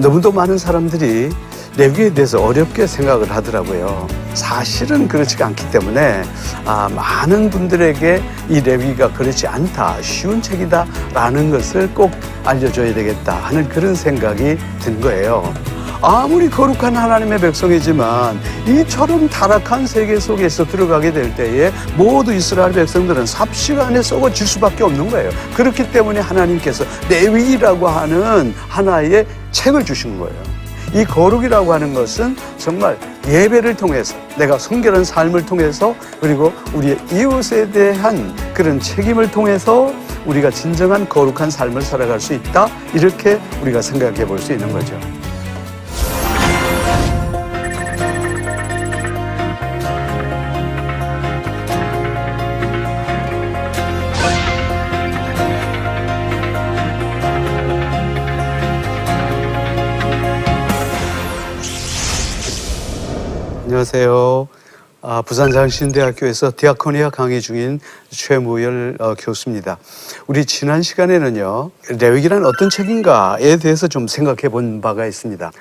너무도 많은 사람들이 레위기에 대해서 어렵게 생각을 하더라고요. 사실은 그렇지가 않기 때문에 많은 분들에게 이 레위기가 그렇지 않다, 쉬운 책이다라는 것을 꼭 알려줘야 되겠다 하는 그런 생각이 든 거예요. 아무리 거룩한 하나님의 백성이지만 이처럼 타락한 세계 속에서 들어가게 될 때에 모두 이스라엘 백성들은 삽시간에 썩어질 수밖에 없는 거예요. 그렇기 때문에 하나님께서 레위기라고 하는 하나의 책을 주신 거예요. 이 거룩이라고 하는 것은 정말 예배를 통해서, 내가 성결한 삶을 통해서, 그리고 우리의 이웃에 대한 그런 책임을 통해서 우리가 진정한 거룩한 삶을 살아갈 수 있다, 이렇게 우리가 생각해 볼 수 있는 거죠. 안녕하세요. 부산장신대학교에서 디아코니아 강의 중인 최무열 교수입니다. 우리 지난 시간에는요, 레위기란 어떤 책인가에 대해서 좀 생각해 본 바가 있습니다.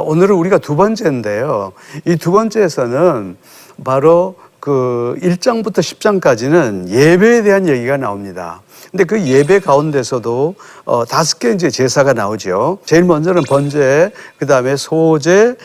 오늘은 우리가 두 번째인데요. 이 두 번째에서는 바로 그 1장부터 10장까지는 예배에 대한 얘기가 나옵니다. 근데 그 예배 가운데서도 5개 이제 제사가 나오죠. 제일 먼저는 번제, 그 다음에 소제,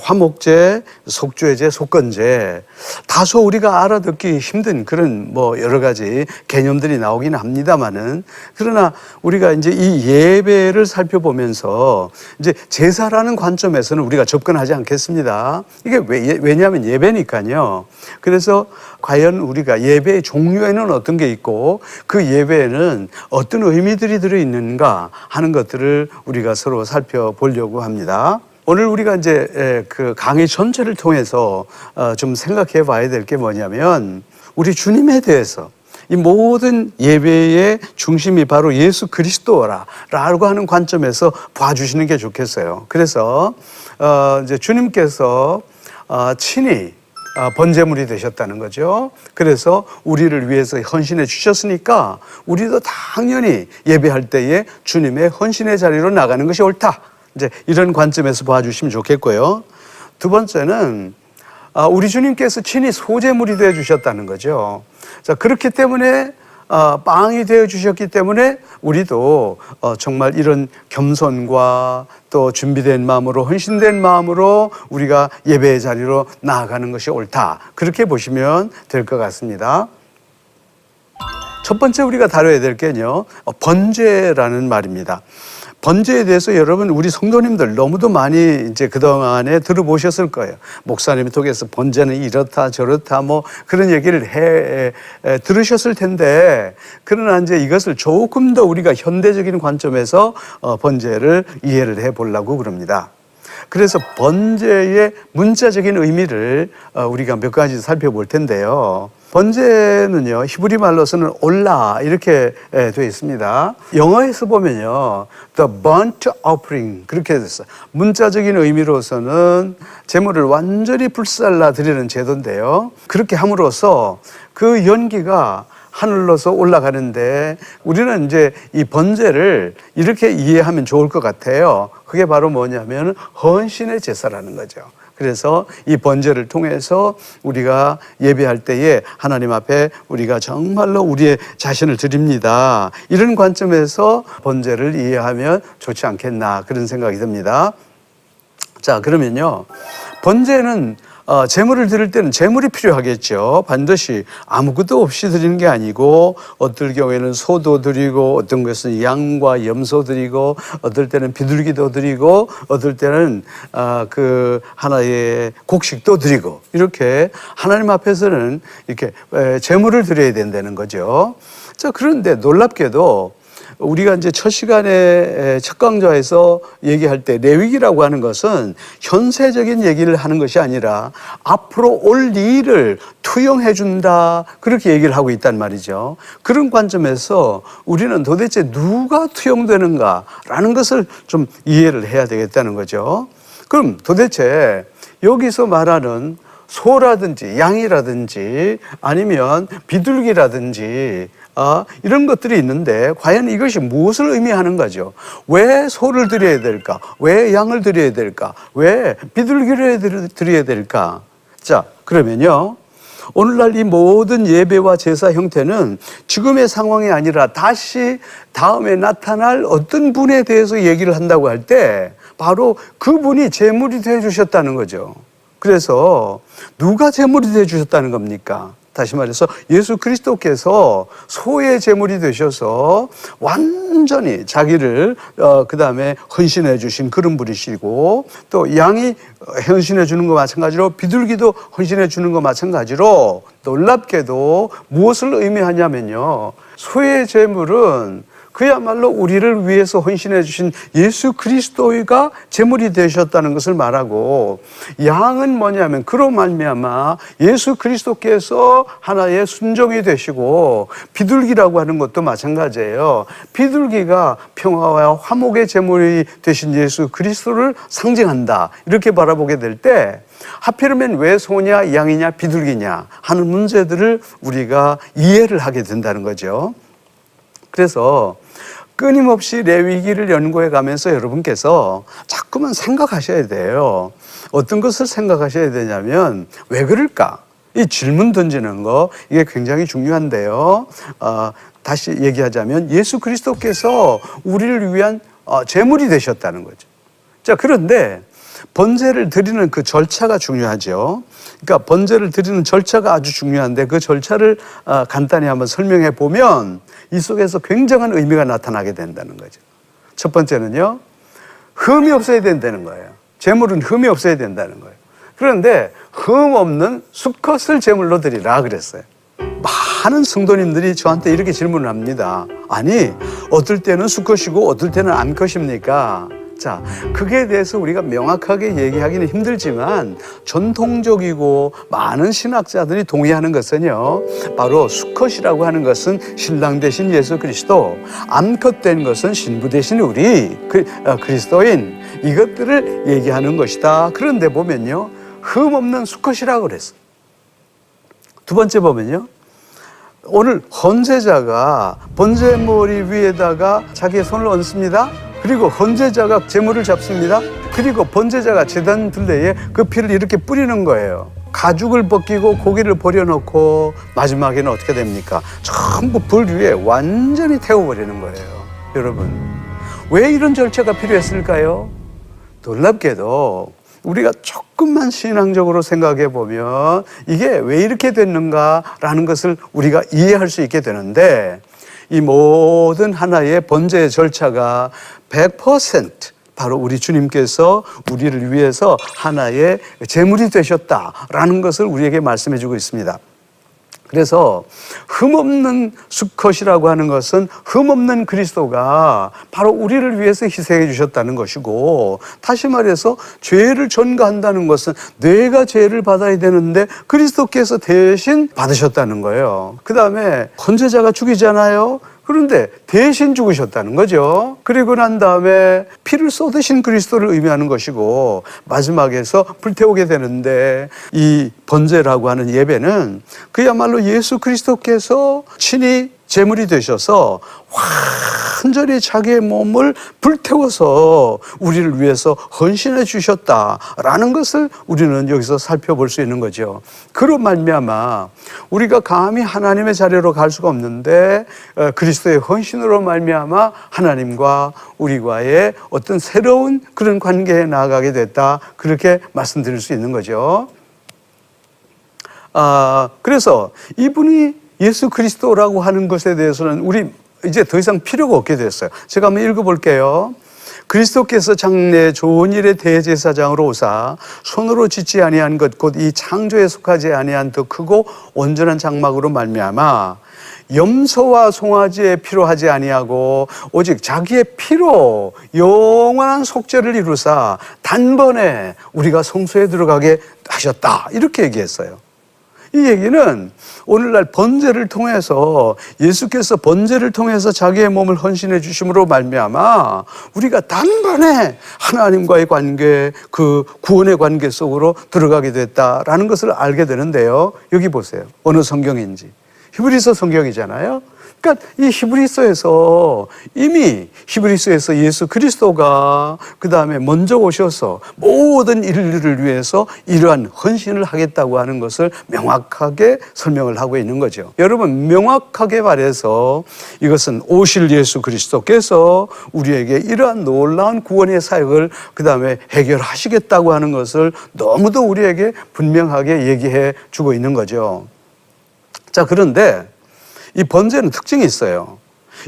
화목제, 속죄제, 속건제. 다소 우리가 알아듣기 힘든 그런 여러 가지 개념들이 나오긴 합니다만은, 그러나 우리가 이제 이 예배를 살펴보면서 이제 제사라는 관점에서는 우리가 접근하지 않겠습니다. 이게 왜냐하면 예배니까요. 그래서 과연 우리가 예배의 종류에는 어떤 게 있고 그 예배에는 어떤 의미들이 들어있는가 하는 것들을 우리가 서로 살펴보려고 합니다. 오늘 우리가 이제 그 강의 전체를 통해서 좀 생각해 봐야 될 게 뭐냐면, 우리 주님에 대해서, 이 모든 예배의 중심이 바로 예수 그리스도라고 하는 관점에서 봐주시는 게 좋겠어요. 그래서 이제 주님께서 친히 번제물이 되셨다는 거죠. 그래서 우리를 위해서 헌신해 주셨으니까 우리도 당연히 예배할 때에 주님의 헌신의 자리로 나가는 것이 옳다, 이제 이런 관점에서 봐주시면 좋겠고요. 두 번째는 우리 주님께서 친히 소제물이 되어 주셨다는 거죠. 자, 그렇기 때문에 빵이 되어 주셨기 때문에 우리도 정말 이런 겸손과 또 준비된 마음으로, 헌신된 마음으로 우리가 예배의 자리로 나아가는 것이 옳다, 그렇게 보시면 될 것 같습니다. 첫 번째 우리가 다뤄야 될 게요, 번제라는 말입니다. 번제에 대해서 여러분, 우리 성도님들 너무도 많이 이제 그동안에 들어보셨을 거예요. 목사님이 통해서 번제는 이렇다 저렇다 그런 얘기를 들으셨을 텐데, 그러나 이제 이것을 조금 더 우리가 현대적인 관점에서 번제를 이해를 해 보려고 그럽니다. 그래서 번제의 문자적인 의미를 우리가 몇 가지 살펴볼 텐데요. 번제는요, 히브리 말로서는 올라 이렇게 되어 있습니다. 영어에서 보면요, the burnt offering 그렇게 됐어요. 문자적인 의미로서는 제물을 완전히 불살라 드리는 제도인데요. 그렇게 함으로써 그 연기가 하늘로서 올라가는데, 우리는 이제 이 번제를 이렇게 이해하면 좋을 것 같아요. 그게 바로 뭐냐면 헌신의 제사라는 거죠. 그래서 이 번제를 통해서 우리가 예배할 때에 하나님 앞에 우리가 정말로 우리의 자신을 드립니다, 이런 관점에서 번제를 이해하면 좋지 않겠나, 그런 생각이 듭니다. 자, 그러면요, 번제는 제물을 드릴 때는 제물이 필요하겠죠. 반드시 아무것도 없이 드리는 게 아니고, 어떨 경우에는 소도 드리고, 어떤 것은 양과 염소 드리고, 어떨 때는 비둘기도 드리고, 어떨 때는 그 하나의 곡식도 드리고, 이렇게 하나님 앞에서는 이렇게 제물을 드려야 된다는 거죠. 자, 그런데 놀랍게도 우리가 이제 첫 시간에 첫 강좌에서 얘기할 때 레위기라고 하는 것은 현세적인 얘기를 하는 것이 아니라 앞으로 올 일을 투영해 준다, 그렇게 얘기를 하고 있단 말이죠. 그런 관점에서 우리는 도대체 누가 투영되는가라는 것을 좀 이해를 해야 되겠다는 거죠. 그럼 도대체 여기서 말하는 소라든지 양이라든지 아니면 비둘기라든지 이런 것들이 있는데 과연 이것이 무엇을 의미하는 거죠? 왜 소를 드려야 될까? 왜 양을 드려야 될까? 왜 비둘기를 드려야 될까? 자, 그러면요. 오늘날 이 모든 예배와 제사 형태는 지금의 상황이 아니라 다시 다음에 나타날 어떤 분에 대해서 얘기를 한다고 할 때 바로 그분이 제물이 되어 주셨다는 거죠. 그래서 누가 제물이 되어 주셨다는 겁니까? 다시 말해서 예수 그리스도께서 소의 제물이 되셔서 완전히 자기를 그 다음에 헌신해 주신 그런 분이시고, 또 양이 헌신해 주는 것 마찬가지로 비둘기도 헌신해 주는 것 마찬가지로 놀랍게도 무엇을 의미하냐면요, 소의 제물은 그야말로 우리를 위해서 헌신해 주신 예수 그리스도가 제물이 되셨다는 것을 말하고, 양은 뭐냐면 그로 말미암아 예수 그리스도께서 하나의 순종이 되시고, 비둘기라고 하는 것도 마찬가지예요. 비둘기가 평화와 화목의 제물이 되신 예수 그리스도를 상징한다, 이렇게 바라보게 될 때 하필이면 왜 소냐 양이냐 비둘기냐 하는 문제들을 우리가 이해를 하게 된다는 거죠. 그래서 끊임없이 레위기를 연구해 가면서 여러분께서 자꾸만 생각하셔야 돼요. 어떤 것을 생각하셔야 되냐면, 왜 그럴까? 이 질문 던지는 거, 이게 굉장히 중요한데요. 다시 얘기하자면 예수 그리스도께서 우리를 위한 제물이 되셨다는 거죠. 자, 그런데 번제를 드리는 그 절차가 중요하죠. 그러니까 번제를 드리는 절차가 아주 중요한데, 그 절차를 간단히 한번 설명해 보면 이 속에서 굉장한 의미가 나타나게 된다는 거죠. 첫 번째는요, 흠이 없어야 된다는 거예요. 제물은 흠이 없어야 된다는 거예요. 그런데 흠 없는 수컷을 제물로 드리라 그랬어요. 많은 성도님들이 저한테 이렇게 질문을 합니다. 아니, 어떨 때는 수컷이고 어떨 때는 암컷입니까? 자, 그게 대해서 우리가 명확하게 얘기하기는 힘들지만 전통적이고 많은 신학자들이 동의하는 것은요, 바로 수컷이라고 하는 것은 신랑 대신 예수 그리스도, 암컷된 것은 신부 대신 우리 그리스도인, 이것들을 얘기하는 것이다. 그런데 보면요, 흠 없는 수컷이라고 그랬어요. 두 번째 보면요, 오늘 헌제자가 번제머리 위에다가 자기의 손을 얹습니다. 그리고 헌제자가 제물을 잡습니다. 그리고 번제자가 제단 둘레에 그 피를 이렇게 뿌리는 거예요. 가죽을 벗기고 고기를 버려놓고 마지막에는 어떻게 됩니까? 전부 불 위에 완전히 태워버리는 거예요. 여러분, 왜 이런 절차가 필요했을까요? 놀랍게도 우리가 조금만 신앙적으로 생각해 보면 이게 왜 이렇게 됐는가라는 것을 우리가 이해할 수 있게 되는데, 이 모든 하나의 번제의 절차가 100% 바로 우리 주님께서 우리를 위해서 하나의 제물이 되셨다라는 것을 우리에게 말씀해 주고 있습니다. 그래서 흠없는 수컷이라고 하는 것은 흠없는 그리스도가 바로 우리를 위해서 희생해 주셨다는 것이고, 다시 말해서 죄를 전가한다는 것은 내가 죄를 받아야 되는데 그리스도께서 대신 받으셨다는 거예요. 그 다음에 헌제자가 죽이잖아요. 그런데 대신 죽으셨다는 거죠. 그리고 난 다음에 피를 쏟으신 그리스도를 의미하는 것이고, 마지막에서 불태우게 되는데, 이 번제라고 하는 예배는 그야말로 예수 그리스도께서 친히 제물이 되셔서 완전히 자기의 몸을 불태워서 우리를 위해서 헌신해 주셨다라는 것을 우리는 여기서 살펴볼 수 있는 거죠. 그로 말미암아 우리가 감히 하나님의 자리로 갈 수가 없는데, 그리스도의 헌신으로 말미암아 하나님과 우리와의 어떤 새로운 그런 관계에 나아가게 됐다, 그렇게 말씀드릴 수 있는 거죠. 그래서 이분이 예수 그리스도라고 하는 것에 대해서는 우리 이제 더 이상 필요가 없게 됐어요. 제가 한번 읽어볼게요. 그리스도께서 장래 좋은 일의 대제사장으로 오사 손으로 짓지 아니한 것 곧 이 창조에 속하지 아니한 더 크고 온전한 장막으로 말미암아 염소와 송아지의 피로 하지 아니하고 오직 자기의 피로 영원한 속죄를 이루사 단번에 우리가 성소에 들어가게 하셨다, 이렇게 얘기했어요. 이 얘기는 오늘날 번제를 통해서, 예수께서 번제를 통해서 자기의 몸을 헌신해 주심으로 말미암아 우리가 단번에 하나님과의 관계, 그 구원의 관계 속으로 들어가게 됐다라는 것을 알게 되는데요. 여기 보세요. 어느 성경인지. 히브리서 성경이잖아요. 그러니까 이 히브리서에서 예수 그리스도가 그 다음에 먼저 오셔서 모든 인류를 위해서 이러한 헌신을 하겠다고 하는 것을 명확하게 설명을 하고 있는 거죠. 여러분, 명확하게 말해서 이것은 오실 예수 그리스도께서 우리에게 이러한 놀라운 구원의 사역을 그 다음에 해결하시겠다고 하는 것을 너무도 우리에게 분명하게 얘기해 주고 있는 거죠. 자, 그런데 이 번제는 특징이 있어요.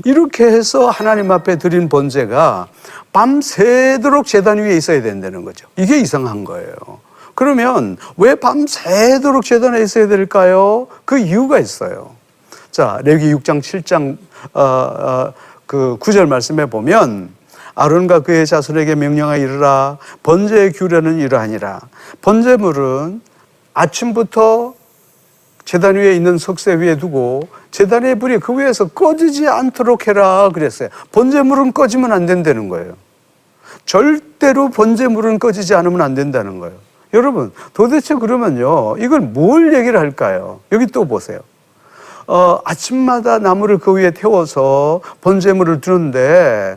이렇게 해서 하나님 앞에 드린 번제가 밤새도록 제단 위에 있어야 된다는 거죠. 이게 이상한 거예요. 그러면 왜 밤새도록 제단에 있어야 될까요? 그 이유가 있어요. 자, 레위기 6장 7장 그 9절 말씀에 보면 아론과 그의 자손에게 명령하여 이르라. 번제의 규례는 이러하니라. 번제물은 아침부터 제단 위에 있는 석쇠 위에 두고 제단의 불이 그 위에서 꺼지지 않도록 해라 그랬어요. 번제물은 꺼지면 안 된다는 거예요. 절대로 번제물은 꺼지지 않으면 안 된다는 거예요. 여러분, 도대체 그러면요, 이걸 뭘 얘기를 할까요? 여기 또 보세요. 아침마다 나무를 그 위에 태워서 번제물을 두는데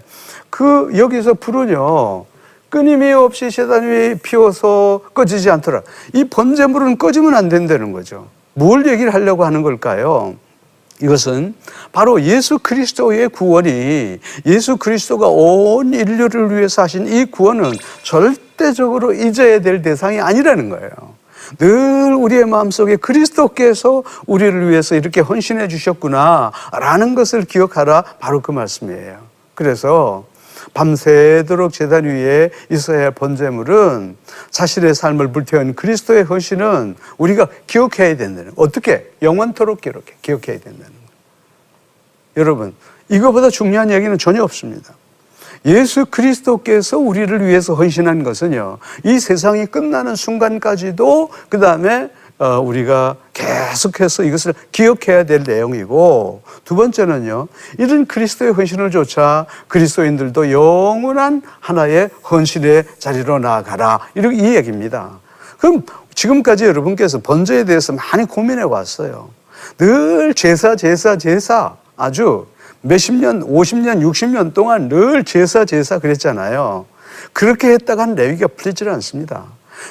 여기서 불은요, 끊임이 없이 제단 위에 피워서 꺼지지 않더라. 이 번제물은 꺼지면 안 된다는 거죠. 뭘 얘기를 하려고 하는 걸까요? 이것은 바로 예수 그리스도의 구원이, 예수 그리스도가 온 인류를 위해서 하신 이 구원은 절대적으로 잊어야 될 대상이 아니라는 거예요. 늘 우리의 마음속에 그리스도께서 우리를 위해서 이렇게 헌신해 주셨구나라는 것을 기억하라, 바로 그 말씀이에요. 그래서 밤새도록 제단 위에 있어야 할 번제물은 자신의 삶을 불태운 그리스도의 헌신은 우리가 기억해야 된다는 거예요. 어떻게? 영원토록 기억해야 된다는 거예요. 여러분, 이거보다 중요한 얘기는 전혀 없습니다. 예수 그리스도께서 우리를 위해서 헌신한 것은요, 이 세상이 끝나는 순간까지도 그 다음에 우리가 계속해서 이것을 기억해야 될 내용이고, 두 번째는요, 이런 그리스도의 헌신을 조차 그리스도인들도 영원한 하나의 헌신의 자리로 나아가라, 이렇게 이 얘기입니다. 그럼 지금까지 여러분께서 번제에 대해서 많이 고민해 왔어요. 늘 제사 아주 몇십 년, 50년, 60년 동안 늘 제사 그랬잖아요. 그렇게 했다간 레위기가 풀리질 않습니다.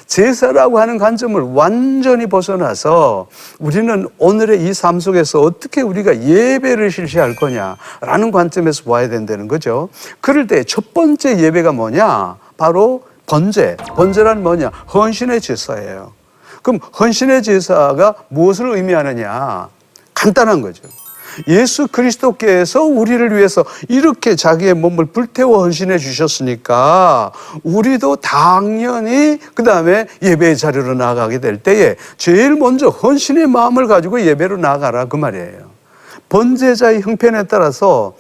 제사라고 하는 관점을 완전히 벗어나서 우리는 오늘의 이 삶 속에서 어떻게 우리가 예배를 실시할 거냐라는 관점에서 봐야 된다는 거죠. 그럴 때 첫 번째 예배가 뭐냐? 바로 번제란 뭐냐? 헌신의 제사예요. 그럼 헌신의 제사가 무엇을 의미하느냐? 간단한 거죠. 예수 그리스도께서 우리를 위해서 이렇게 자기의 몸을 불태워 헌신해 주셨으니까 우리도 당연히 그 다음에 예배의 자리로 나아가게 될 때에 제일 먼저 헌신의 마음을 가지고 예배로 나아가라, 그 말이에요. 번제자의 형편에 따라서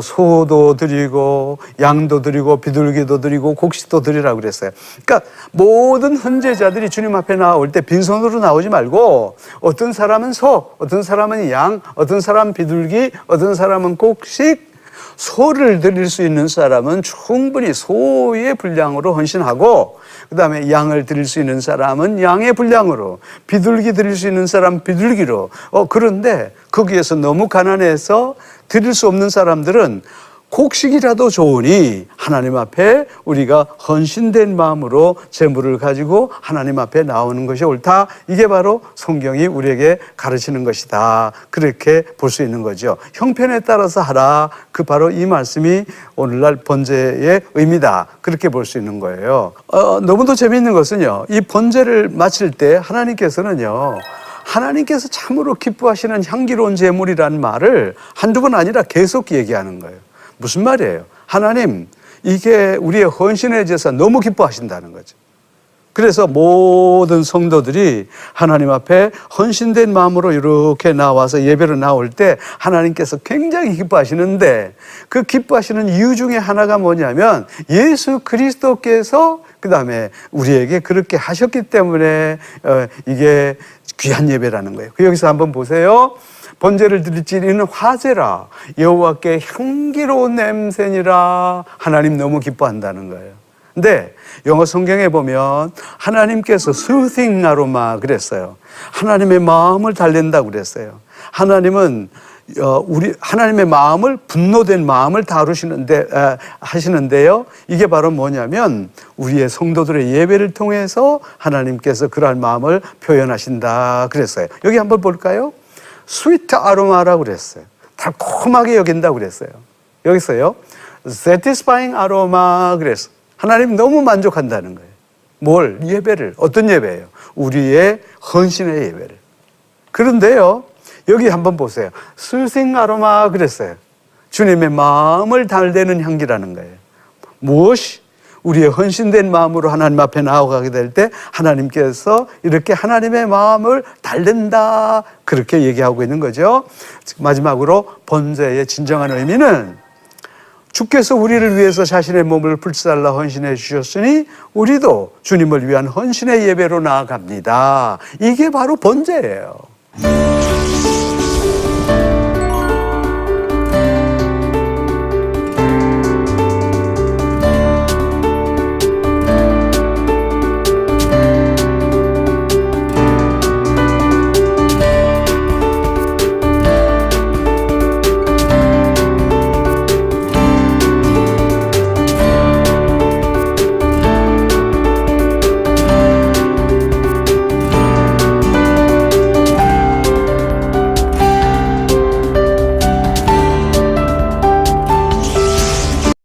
소도 드리고 양도 드리고 비둘기도 드리고 곡식도 드리라고 그랬어요. 그러니까 모든 헌제자들이 주님 앞에 나올 때 빈손으로 나오지 말고 어떤 사람은 소, 어떤 사람은 양, 어떤 사람은 비둘기, 어떤 사람은 곡식, 소를 드릴 수 있는 사람은 충분히 소의 분량으로 헌신하고, 그 다음에 양을 드릴 수 있는 사람은 양의 분량으로, 비둘기 드릴 수 있는 사람은 비둘기로. 그런데 거기에서 너무 가난해서 드릴 수 없는 사람들은 곡식이라도 좋으니 하나님 앞에 우리가 헌신된 마음으로 제물을 가지고 하나님 앞에 나오는 것이 옳다. 이게 바로 성경이 우리에게 가르치는 것이다. 그렇게 볼 수 있는 거죠. 형편에 따라서 하라. 그 바로 이 말씀이 오늘날 번제의 의미다. 그렇게 볼 수 있는 거예요. 너무도 재미있는 것은요, 이 번제를 마칠 때 하나님께서는요, 하나님께서 참으로 기뻐하시는 향기로운 제물이라는 말을 한두 번 아니라 계속 얘기하는 거예요. 무슨 말이에요? 하나님, 이게 우리의 헌신의 제사 너무 기뻐하신다는 거죠. 그래서 모든 성도들이 하나님 앞에 헌신된 마음으로 이렇게 나와서 예배로 나올 때 하나님께서 굉장히 기뻐하시는데, 그 기뻐하시는 이유 중에 하나가 뭐냐면 예수 그리스도께서 그 다음에 우리에게 그렇게 하셨기 때문에 이게 귀한 예배라는 거예요. 여기서 한번 보세요. 번제를 드릴지니는 화제라, 여호와께 향기로운 냄새니라. 하나님 너무 기뻐한다는 거예요. 근데 영어 성경에 보면 하나님께서 soothing aroma 그랬어요. 하나님의 마음을 달랜다고 그랬어요. 하나님은 우리 하나님의 마음을 분노된 마음을 하시는데요. 이게 바로 뭐냐면 우리의 성도들의 예배를 통해서 하나님께서 그러한 마음을 표현하신다 그랬어요. 여기 한번 볼까요? 스위트 아로마라고 그랬어요. 달콤하게 여긴다고 그랬어요. 여기서요. satisfying aroma 그랬어요. 하나님 너무 만족한다는 거예요. 뭘? 예배를. 어떤 예배예요? 우리의 헌신의 예배를. 그런데요. 여기 한번 보세요. soothing aroma 그랬어요. 주님의 마음을 달래는 향기라는 거예요. 무엇이? 우리의 헌신된 마음으로 하나님 앞에 나아가게 될 때 하나님께서 이렇게 하나님의 마음을 달랜다 그렇게 얘기하고 있는 거죠. 마지막으로 번제의 진정한 의미는 주께서 우리를 위해서 자신의 몸을 불살라 헌신해 주셨으니 우리도 주님을 위한 헌신의 예배로 나아갑니다. 이게 바로 번제예요.